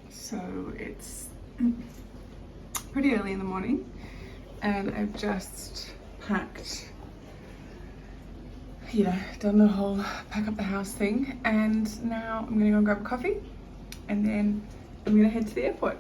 So it's pretty early in the morning and I've just packed, done the whole pack up the house thing, and now I'm gonna go and grab a coffee and then I'm gonna head to the airport.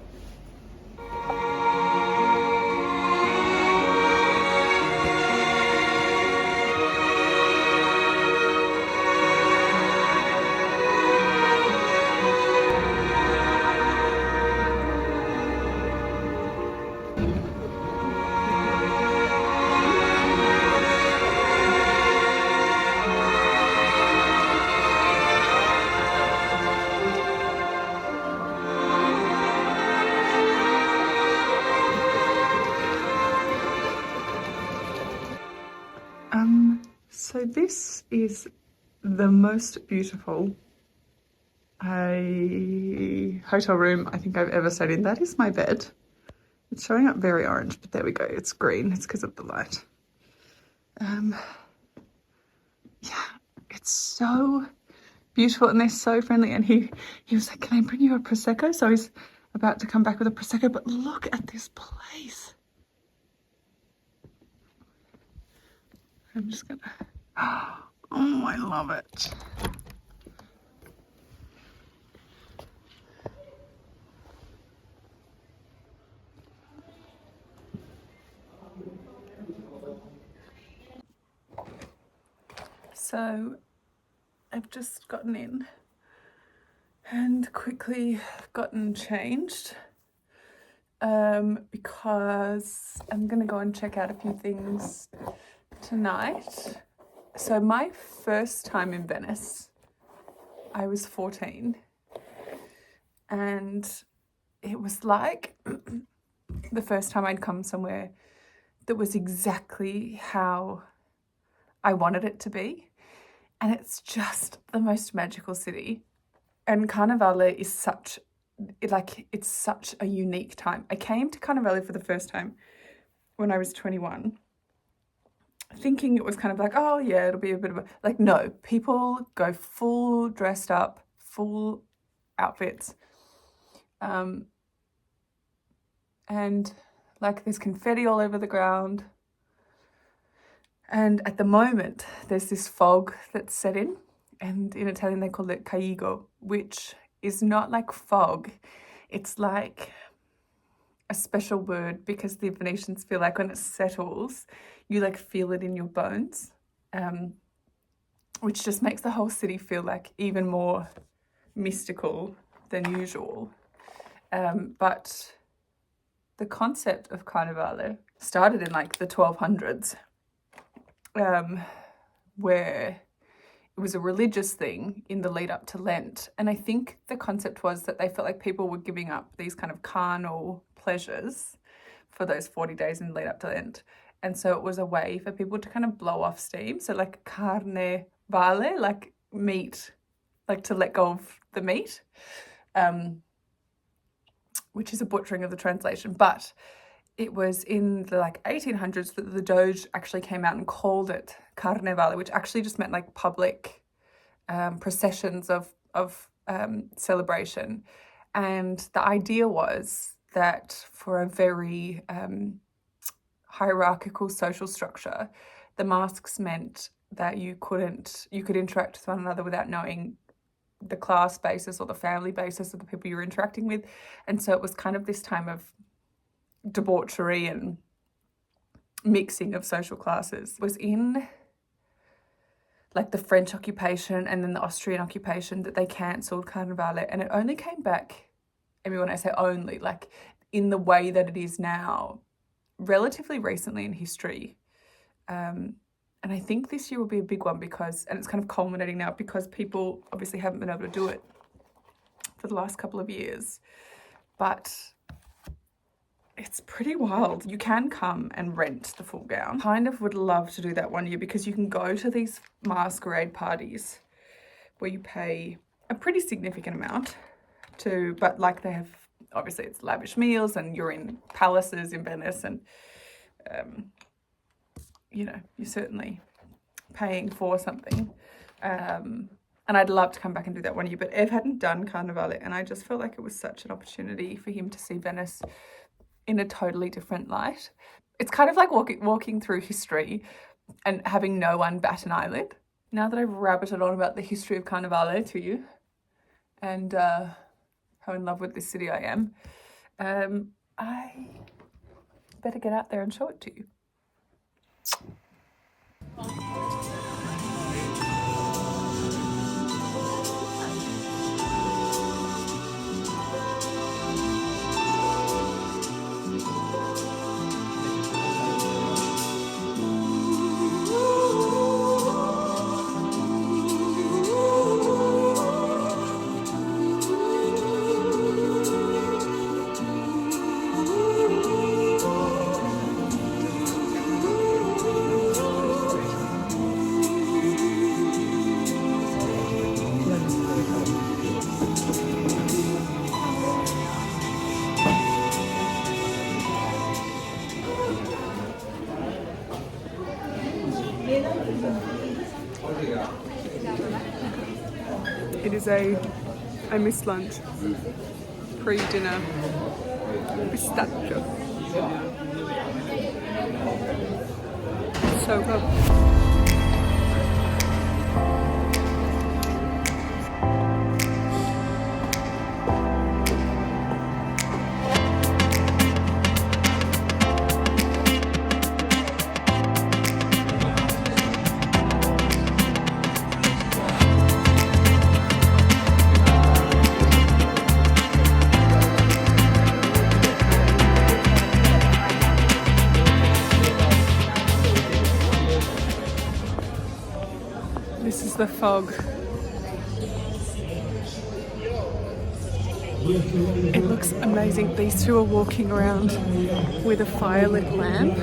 So this is the most beautiful hotel room I think I've ever stayed in. That is my bed. It's showing up very orange, but there we go. It's green. It's because of the light. Yeah, it's so beautiful and they're so friendly. And he was like, "Can I bring you a Prosecco?" So he's about to come back with a Prosecco, but look at this place. I'm just gonna, oh, I love it. So I've just gotten in and quickly gotten changed because I'm gonna go and check out a few things tonight. So my first time in Venice, I was 14 and it was like the first time I'd come somewhere that was exactly how I wanted it to be. And it's just the most magical city. And Carnevale is such a unique time. I came to Carnevale for the first time when I was 21, thinking it was kind of like, oh yeah, it'll be a bit of a, like, no, people go full dressed up, full outfits. And like there's confetti all over the ground. And at the moment, there's this fog that's set in, and in Italian they call it caigo, which is not like fog. It's like a special word because the Venetians feel like when it settles, you like feel it in your bones, which just makes the whole city feel like even more mystical than usual. But the concept of Carnevale started in like the 1200s. Where it was a religious thing in the lead up to Lent. And I think the concept was that they felt like people were giving up these kind of carnal pleasures for those 40 days in the lead up to Lent. And so it was a way for people to kind of blow off steam. So like carne vale, like meat, like to let go of the meat, which is a butchering of the translation. But it was in the like 1800s that the Doge actually came out and called it Carnevale, which actually just meant like public processions of celebration. And the idea was that for a very hierarchical social structure, the masks meant that you could interact with one another without knowing the class basis or the family basis of the people you were interacting with. And so it was kind of this time of debauchery and mixing of social classes. It was in like the French occupation and then the Austrian occupation that they cancelled Carnevale, and it only came back, I mean when I say only, like in the way that it is now, relatively recently in history. And I think this year will be a big one because, and it's kind of culminating now because people obviously haven't been able to do it for the last couple of years, but it's pretty wild. You can come and rent the full gown. Kind of would love to do that one year because you can go to these masquerade parties where you pay a pretty significant amount to, but like they have, obviously it's lavish meals and you're in palaces in Venice and, you're certainly paying for something. And And I'd love to come back and do that one year, but Ev hadn't done Carnevale, and I just felt like it was such an opportunity for him to see Venice in a totally different light. It's kind of like walking through history and having no one bat an eyelid. Now that I've rabbited on about the history of Carnevale to you and how in love with this city I am, I better get out there and show it to you. It is I missed lunch, pre-dinner pistachio. So good. This is the fog. It looks amazing. These two are walking around with a firelit lamp.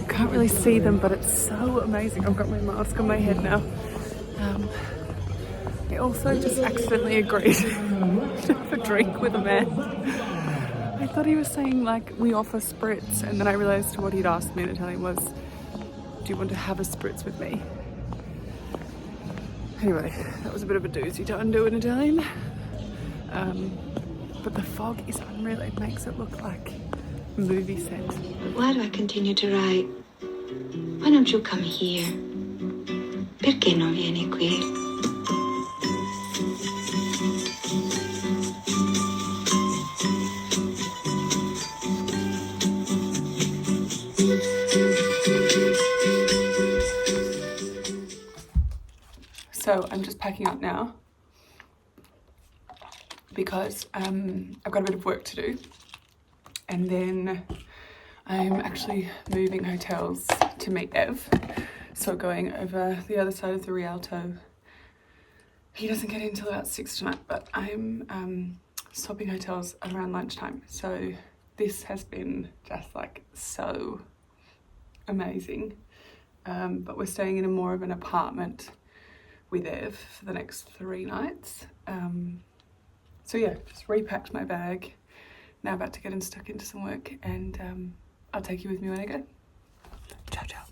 Can't really see them, but it's so amazing. I've got my mask on my head now. I also just accidentally agreed to have a drink with a man. I thought he was saying like we offer spritz, and then I realised what he'd asked me to tell him was, do you want to have a spritz with me? Anyway, that was a bit of a doozy to undo in Italian. But the fog is unreal. It makes it look like a movie set. Why do I continue to write? Why don't you come here? Perché non vieni qui? So I'm just packing up now because I've got a bit of work to do, and then I'm actually moving hotels to meet Ev, so going over the other side of the Rialto. He doesn't get in till about 6 tonight, but I'm swapping hotels around lunchtime, so this has been just like so amazing. But we're staying in more of an apartment with Ev for the next 3 nights. So yeah, just repacked my bag. Now about to get stuck into some work, and I'll take you with me when I go. Ciao, ciao.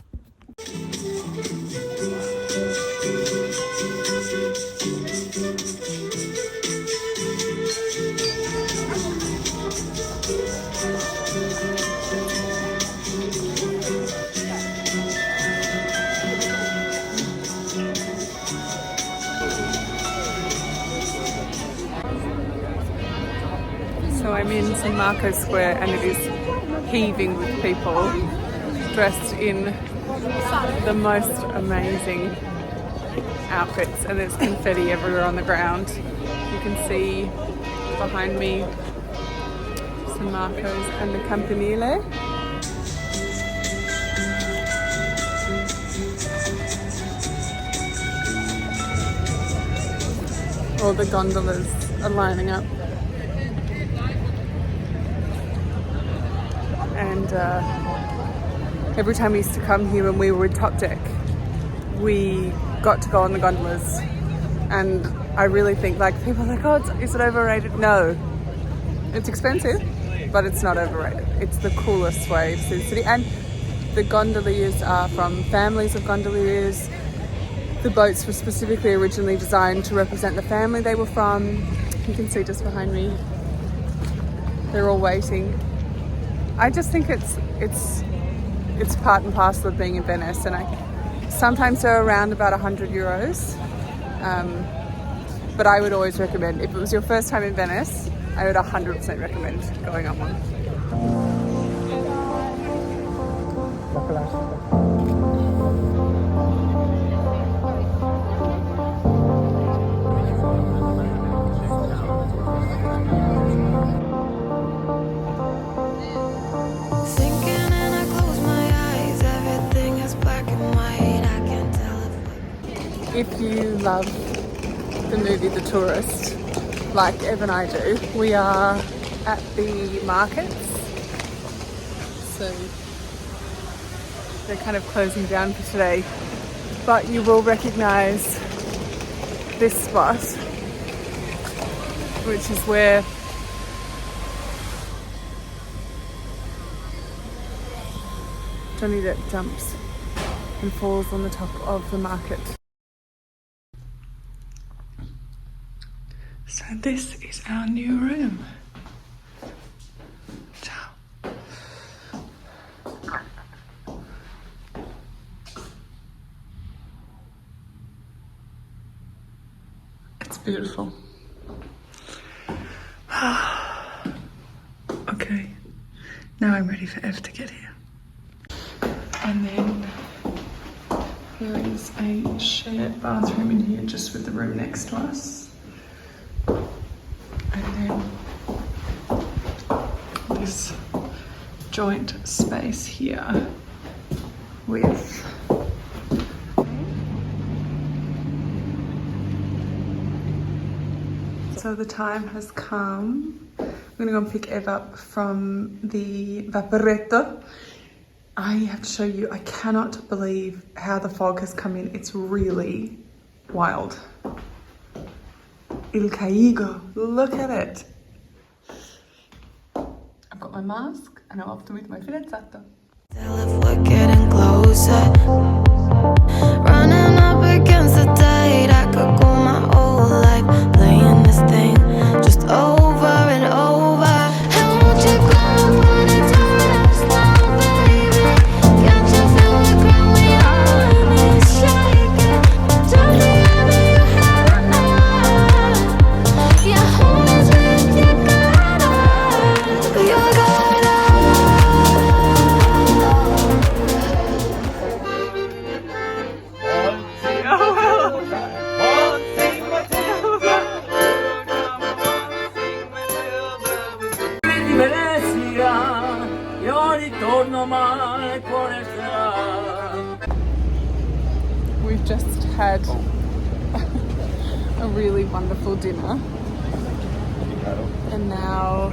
So I'm in San Marco Square, and it is heaving with people dressed in the most amazing outfits, and there's confetti everywhere on the ground. You can see behind me San Marco's and the Campanile. All the gondolas are lining up. And every time we used to come here when we were with Top Deck, we got to go on the gondolas, and I really think like people are like, oh, is it overrated? No, it's expensive, but it's not overrated. It's the coolest way to see the city, and The gondoliers are from families of gondoliers. The boats were specifically originally designed to represent the family they were from. You can see just behind me, they're all waiting. I just think it's part and parcel of being in Venice, and sometimes they're around about €100. But I would always recommend, if it was your first time in Venice, I would 100% recommend going on one. If you love the movie The Tourist, like Ev and I do, we are at the markets. So they're kind of closing down for today. But you will recognise this spot, which is where Johnny Depp jumps and falls on the top of the market. So this is our new room. Ciao. It's beautiful. Okay, now I'm ready for Ev to get here. And then there is a shared bathroom in here just with the room next to us. And then this joint space here with so the time has come. I'm gonna go and pick Ev up from the Vaporetto. I have to show you, I cannot believe how the fog has come in. It's really wild. Il caigo, look at it. I've got my mask and I'm often with my fidanzato. Tell if we're getting closer. Running up against the tide, I could go my whole life playing this thing just over and over. And won't you come and put it to us now, baby? Can't you feel the ground we are when it's shaking? Don't you ever you have enough? Yeah, hold us with your guard up, your guard up. We've just had a really wonderful dinner, and now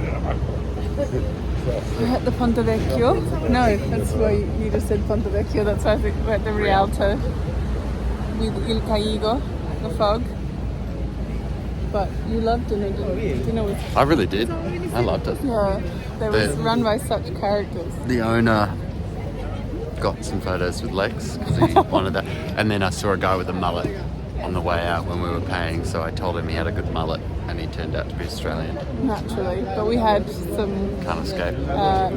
we're at the Ponte Vecchio. No, that's why you just said Ponte Vecchio. That's why I think we're at the Rialto with Il Caigo, the fog. But you loved dinner, didn't you? Dinner was... I really did. I loved it. Yeah, they was run by such characters. The owner got some photos with Lex because he wanted that. And then I saw a guy with a mullet on the way out when we were paying, so I told him he had a good mullet and he turned out to be Australian. Naturally. But we had some Can't escape.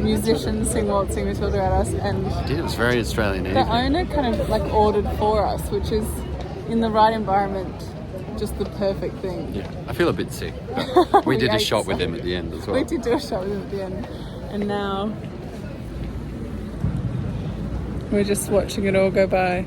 musicians sing waltzing Matilda at us, and It was very Australian the evening. owner kind of like ordered for us, which is in the right environment just the perfect thing. Yeah, I feel a bit sick, but we did a ate shot with some. him at the end as well. We did do a shot with him at the end, and now we're just watching it all go by.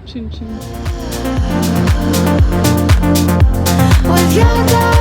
Chin chin. With your